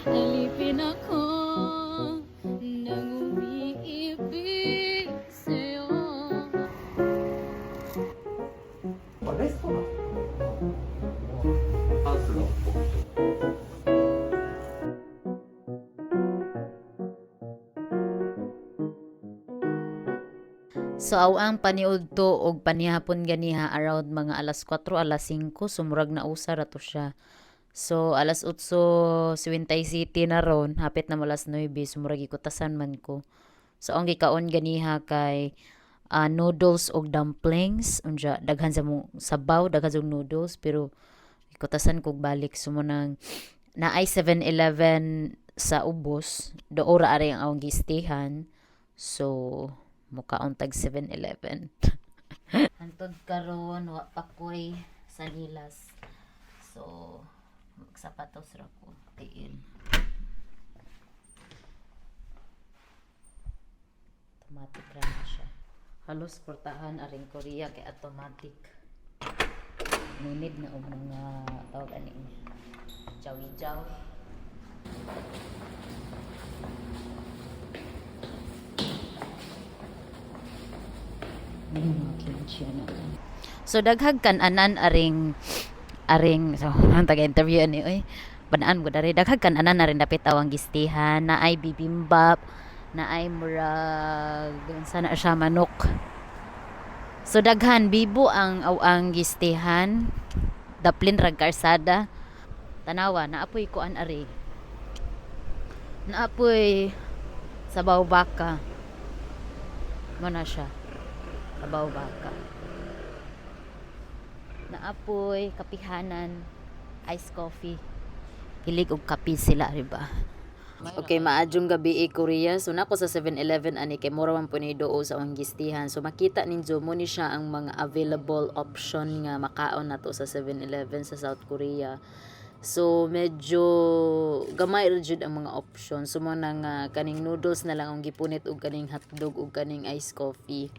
Alipin ako nang umiibig sa'yo.レストランハウスの So ang paniud to og panihapon ganiha around mga alas 4 alas 5 sumurag na usa ra to siya. So alas 8 Suwintay City na ron hapit na malas 9 sumurag ikutasan man ko. So ang gikaon ganiha kay noodles og dumplings unja daghan sa mong sabaw daghan sa noodles pero ikutasan kog balik sumunang naay 7-Eleven sa ubos do ora ari ang awang gistihan. So mukaon tag 7-Eleven. Hantod karon wa pa koy sanilas. So magsapatos ra ko tiin. Automatic ra na siya. Halos portahan aring Korea kay automatic. Nunid na og mga tawag ani jawi-jawi. So daghag kan-anan aring so ang taga-interview ani oy banaan mo dari daghag kan-anan na rin dapit awang gistihan na ay bibimbap na ay murag sana siya manok. So daghan bibo ang awang gistihan daplin rag karsada tanawa naapoy kuan ari naapoy sabaw baka mo na siya sabaw baka naapoy kapihanan ice coffee hilig og kape sila riba. Okay, maadjong gabi Korea. So nako sa 7-Eleven ani kay mura man punido sa ang gistihan. So makita ninyo mo ni siya ang mga available option nga makaon nato sa 7-Eleven sa South Korea. So medyo gamay ra jud ang mga option. So mo nang kaning noodles na lang ang gipunit og kaning hotdog og kaning ice coffee.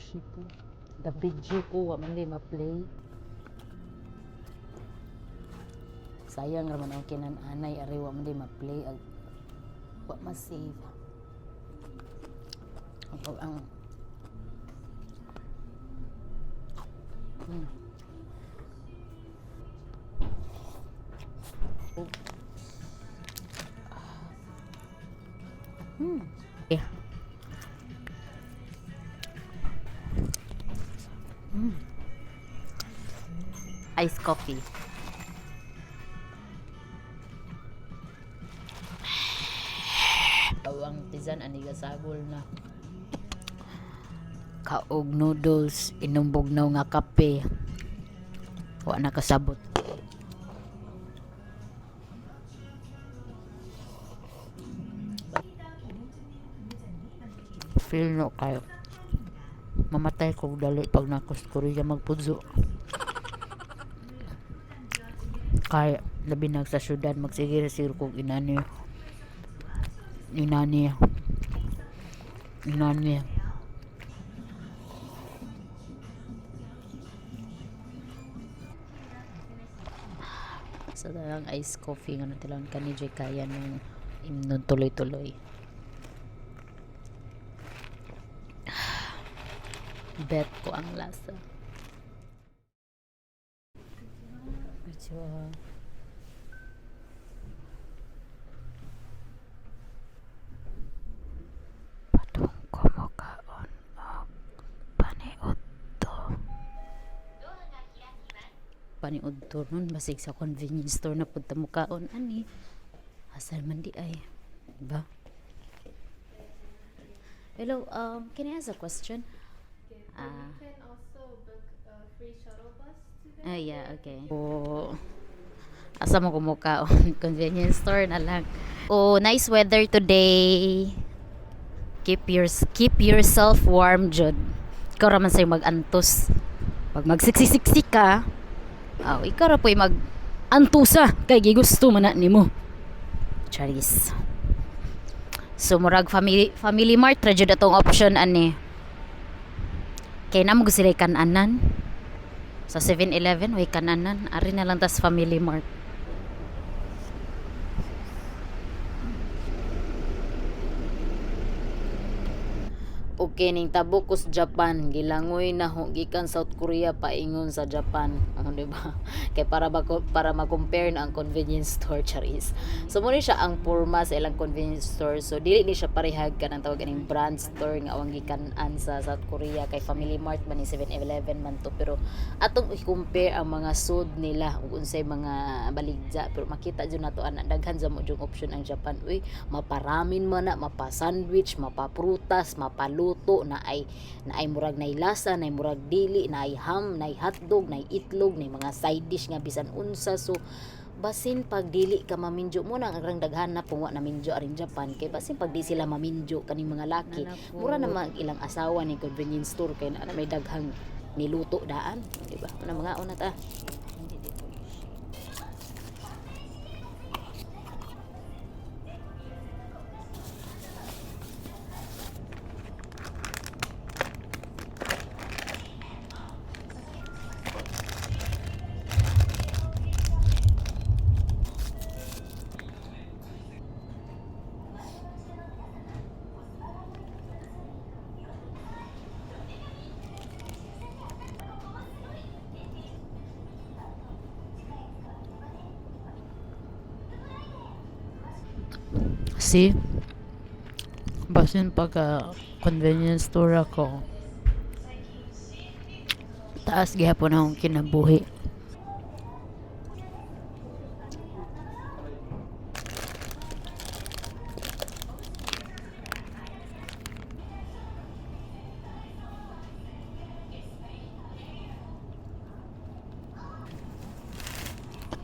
Po. The video ko wa man di ma-play. Sayang raman ang kinan-anay ari wa man di ma-play ag wa ma-save. Ang Yeah. Ice coffee. Awang tizan ani gasagol na. Kaog noodles, inumbog na nga kape. Wa na kasabot. Feel no kayo. Mamatay ko dali pag nakos Korea magpudso. Kaya labi nag sa syudad magsigir-sigir kog inani sa dalang ice coffee nga natilang kanijay kaya nung imnon tuloy-tuloy. Bet ko ang lasa. Padung ko mo kaon og paniudto. Paniudto nun basig sa convenience store na punta mo kaon ani. Asal man di ay, diba? Hello, can I ask a question? Ah. You can also book a free shuttle bus to there. Yeah, okay. Oh, asa mo kumukaon? Convenience store na lang. Oh, nice weather today. Keep yourself warm, Jud. Ikaw raman sa'yo mag-antos. Pag magsiksik-siksik ka, ikaw ra po'y mag-antusa. Kay gigusto man na nimo. Charis. So, murag family mart, ra jud atong option, ani. Kay namo sila kananan. Sa 7-Eleven, way kananan. Ari na lang tas family mart. O kining tabukos Japan, gilangoy na gikan South Korea paingon sa Japan. Di ba? Kay para ma-compare na ang convenience store, charis. So mo ni siya ang porma sa ilang convenience store. So dili ni siya parehag kanang tawag aning brand store nga awang gikan-an sa South Korea kay Family Mart man ni 7-Eleven man to, pero atong i-compare ang mga sud nila ug unsay mga baligya, pero makita jud nato ana daghan sa mo jung option ang Japan. Uy, maparamin man na, mapa-sandwich, mapa-prutas, mapaluto na ay murag nay lasa, nay murag dili, nay ham, nay hotdog, nay itlog, nay mga side dish nga bisan unsa. So basin pag dili ka maminjo mo nang ang daghan na pungwa na minjo aring Japan, kay basin pag di sila maminjo kaning mga laki, mura na mag ilang asawa ni convenience store kay na may daghang niluto daan, di ba? Ano mga una ta. See? Basin pag convenience store ako, taas gihapon akong kinabuhi.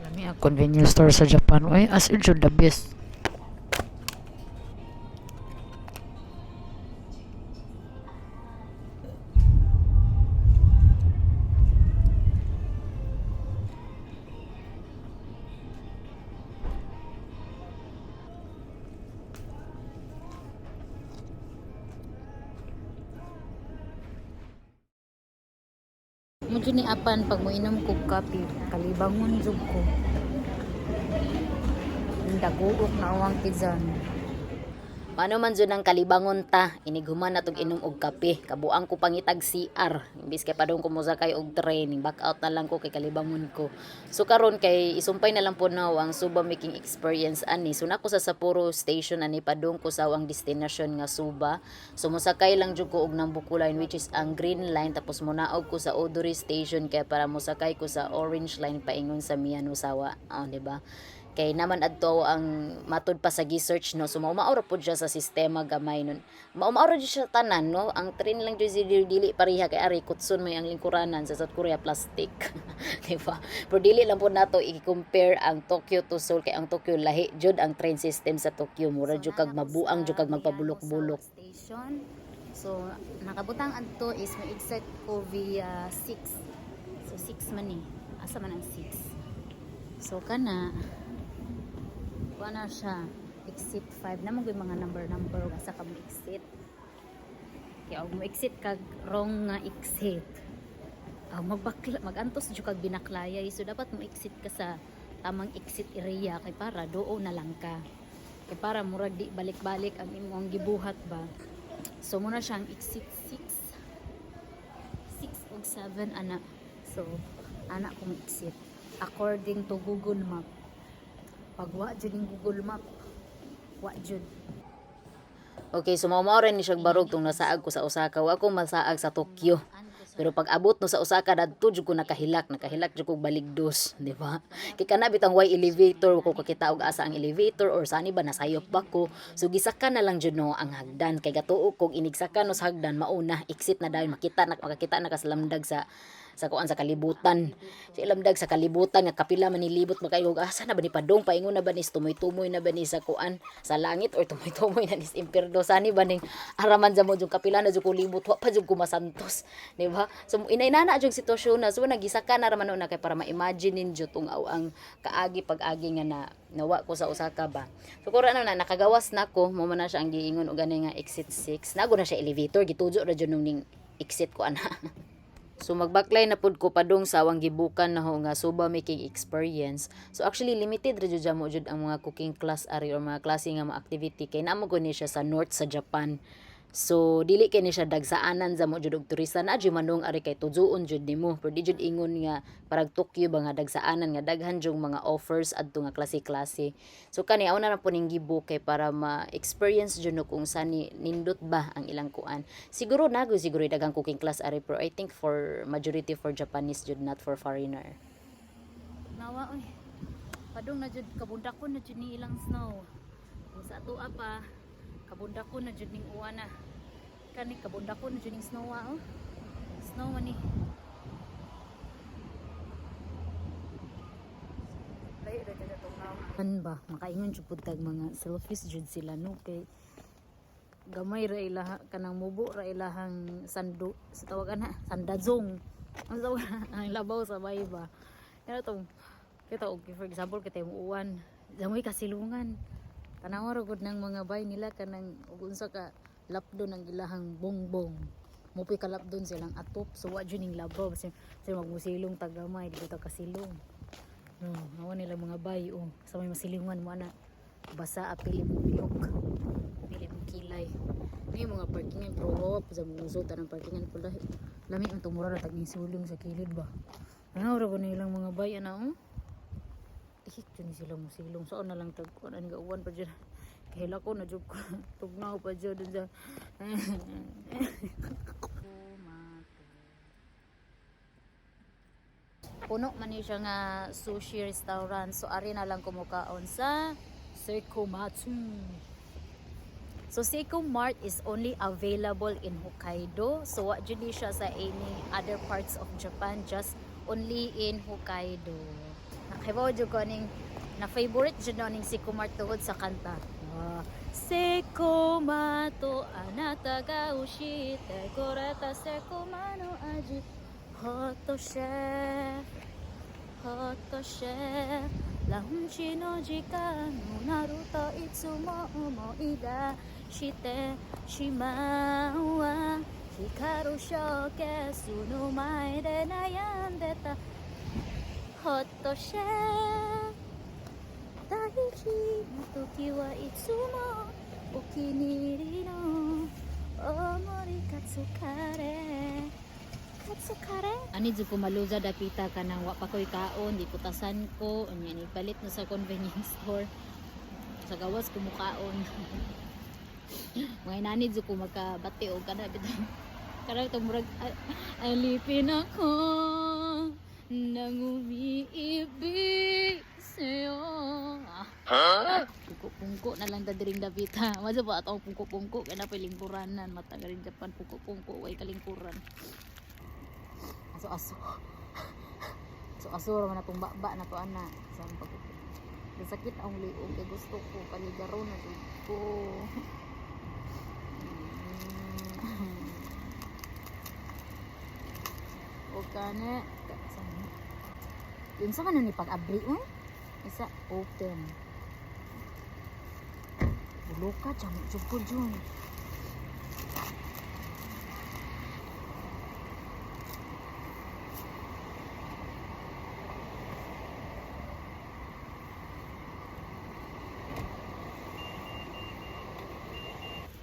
Lami ang convenience store sa Japan. Uy, as in the best. Mo ni apan pag mo inom kog kape, kalibangon jud ko. Dagugok na awang kizan. Paano man jud ang kalibangon ta, iniguman na tog inom og kape, kabuang ko pangitag CR, imbis kay padung ko mosakay og train, back out na lang ko kay kalibangon ko. So karon kay isumpay na lang po na ang Suba making experience ani. So nako sa Sapporo station ani padung ko sa ang destination nga Suba. So mosakay lang jud ko og Nambuko line which is ang green line, tapos monaog ko sa Odori station kay para mosakay ko sa orange line paingon sa Miyanosawa. Di ba? Kay naman adto ang matud pa sa gi-search, no, so maumaura pod siya sa sistema gamay nun, maumaura siya tanan, no, ang train lang dili pareha kay ari kutson may ang lingkuranan sa South Korea plastic. Diba? Pero dili lang po nato i-compare ang Tokyo to Seoul, kay ang Tokyo lahi jud ang train system sa Tokyo, mura jud kag mabuang jud kag magpabulok-bulok station. So nakabutang adto is may exit ko via 6, so 6 man ni asa man ang 6, so kana na siya exit 5 namang yung mga number asa ka mo exit, kaya og mo exit kag wrong nga exit, magantos jud kag binaklaya, so dapat mo exit ka sa tamang exit area kay para doo na lang ka, kay para murag di balik-balik ang imong gibuhat ba. So muna siyang exit 6 ug 7 ana, so ana kong exit according to Google Map. Pag wa jud ning Google Map, wa jud. Okay, so mao rin ni siya barog tong nasaag ko sa Osaka. Wa ko masaag sa Tokyo. Pero pag abot no sa usa ka dadto jud ko nakahilak jud ko baligdos, di ba? Kay kana bitang way elevator ko kakita og asa ang elevator or sani ba nasayop ba ko. So gisaka na lang jud no ang hagdan kay gatuo kog inigsaka no sa hagdan mauna exit na dayon makakita na kasalamdag sa kuan sa kalibutan. Sa ilamdag sa kalibutan nga kapila man nilibot makayo asa na ba ni padong paingon na ba ni tumoy-tumoy na ba ni sa kuan sa langit or tumoy-tumoy na ni sa impierno sani ba ning araman sa mo jud kapila na jud ko libot wa pa jud ko masantos, di ba? So inay-nana jud sitwasyon na so nagisaka na raman na kay para ma-imagine ninyo tung ang kaagi pag-agi nga nawa ko sa Osaka ba. So kura na nakagawas na ko mo man na siya ang giingon og gani nga exit 6. Nago na siya elevator gitujo ra jud nung ning exit ko ana. So magbaklay na pud ko padung sa awang gibukan na ho nga Suba making experience. So actually limited ra jud mo jud ang mga cooking class ari or mga klase nga mga activity kay namo ko ni siya sa north sa Japan. So dili kay ni siya dagsaanan sa mo jud og turista na jud manung ari kay tujuon jud nimo. Pero di jud ingon nga parag Tokyo ba nga dagsaanan nga daghan jud mga offers adto nga klase-klase. So kani aw na ra po ning gibook kay para ma-experience jud no kung sani nindot ba ang ilang kuan. Siguro nago siguro daghang cooking class ari pero I think for majority for Japanese jud not for foreigner. Nawa oy. Padung na jud kabundakon na jud ni ilang snow. Kung sa atoa pa kabundakon na jud ning uwana. Kani kabundakon na jud ning snow oh. Snow man ni. Kan ba makaingon jud pud tag mga selfies jud sila no kay gamay ra ilaha kanang mubo ra ilahang sando sa tawagan na sandazong ang tawagan ang labaw sa bay ba kaya tong kita okay for example kita mo uwan damoy kasilungan tanawa ra gud ng mga bay nila kanang ug unsa ka lapdo ng ilahang bongbong mupoy ka lapdon silang atop so wa jud ning labaw kasi magmusilong tagamay dito kasilong. Nawa nila mga bay sa may masilingan mo na basa apili mo biyok pili mo kilay may mga parkingan pero wawa po sa mga usota ng parkingan pula lamig ang tumura na taging sulong sa kilid ba nanawra ko nilang mga bay ihik dyan sila mo silong saan na lang tagkuan ang gauwan pa dyan kahila ko na dyan ko tugnaw pa dyan dyan puno man ni siya nga sushi restaurant so ari na lang kumukaon sa Seikomatsu. So Seiko Mart is only available in Hokkaido so wa jud siya sa any other parts of Japan just only in Hokkaido. Nakahibaw jud ko ning na favorite jud no ning Seiko Mart tuhod sa kanta Seiko Mato anata ga ushite koreta Seiko Mano aji Hot chef, launchi no jikan no naruto itsumo omoida shite shimau wa hikaru showcase no mae de nayandeta Hot chef daiji no toki wa itsumo okiniri no omori katsu kare ani jud ko maluza dapita ka nang wa pa koy kaon di putasan ko unya ni palit no sa convenience store sa gawas ko mukaon ngay nani jud ko makabati og kada bitaw kada to murag alipin ako nang umiibig sa'yo pungko na lang dadiring dapita madyo pa atong pungko kaya na palingkuranan matagaling Japan pungko way kalingkuran aso raman atong baba na to ana sa pag sakit ang liog kay gusto ko kaligaro na jud ko o kana yun sa kanon ni pag-abri isa open buloka jam jud ko jud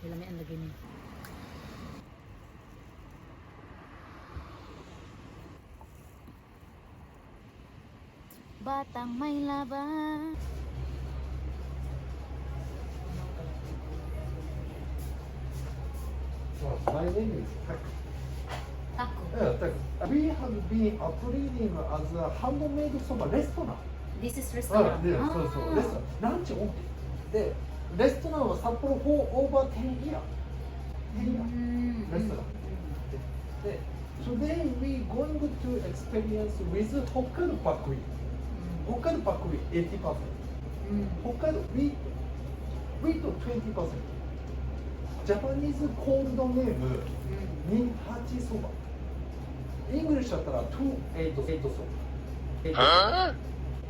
Ilamian lagi ni. Batang may laban. My name is Taco. We have been operating as a handmade soba restaurant. This is あ restaurant. で、そうそう、レストラン、ランチ OK。で、レストランは札幌4 over 10 year。10 year。 レストラン。で、today we going to experience with 北海道パックイン。北海道パックイン 80%。北海道 we to 20%。ジャパニーズコールドネーム28そば。イングリッシュだったら28そば。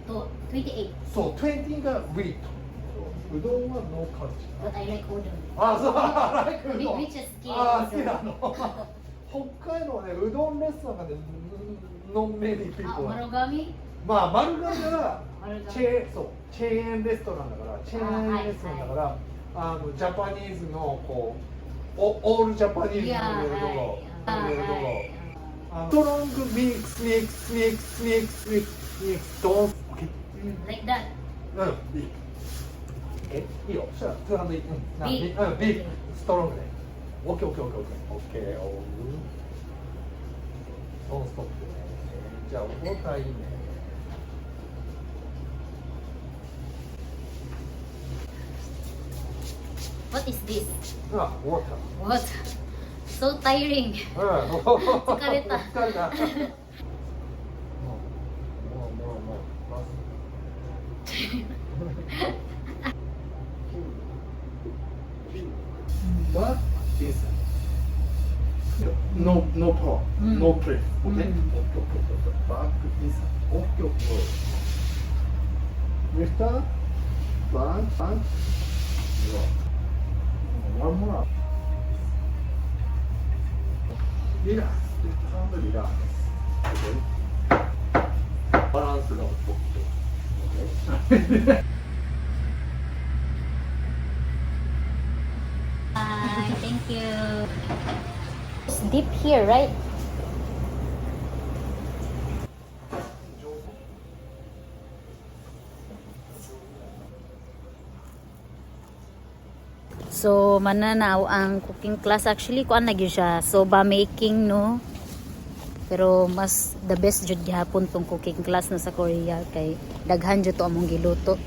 To 28. そう、20が wheat。うどんはノーカルチャー。 But I like udon. あ、そう、I like うどん。 Which is key. あ、好きなの。北海道はね、うどんレストランがね、ノンメリーピーポー。 Marugami? まあ、丸亀は Marugami. チェーン、そう、チェーンレストランだから、チェーンレストランだから、ジャパニーズのこう、オールジャパニーズの入れるとこ、入れるとこ。ストロングミックスミックスミックスミックスミックスミックスドン。Like that. うん、いい。いいよ。そしたら、ツーハンドいい。ビーフビーフ、ストロングで。オッケーオッケーオッケーオッケー。オッケー、オール。ノンストップね。じゃあ、重たいね。What is this? ウォーター。 What? So tiring. 疲れた疲れた。もう。But is no power, no press. Okay. Back is okay. Lift up, back. One more. Relax. Relax. Okay. Balance the okay. Bye. Thank you. It's deep here, right? So mananaw ang cooking class, actually kuan na gyud siya soba making, no, pero mas the best jud gihapon tong cooking class na sa Korea kay daghan jud to among giluto.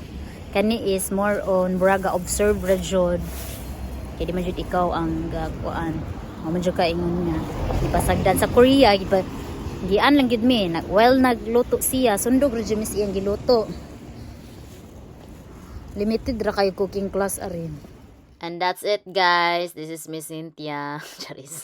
Kani is more on buraga observe ra jud kay di man jud ikaw ang gakuan, man jud ka ingon nga ipasagdan sa Korea gian lang gid mi while nagluto siya sundog ra jud mi siyang giluto. Limited ra kay cooking class arin. And that's it, guys. This is Miss Cynthia. Charis.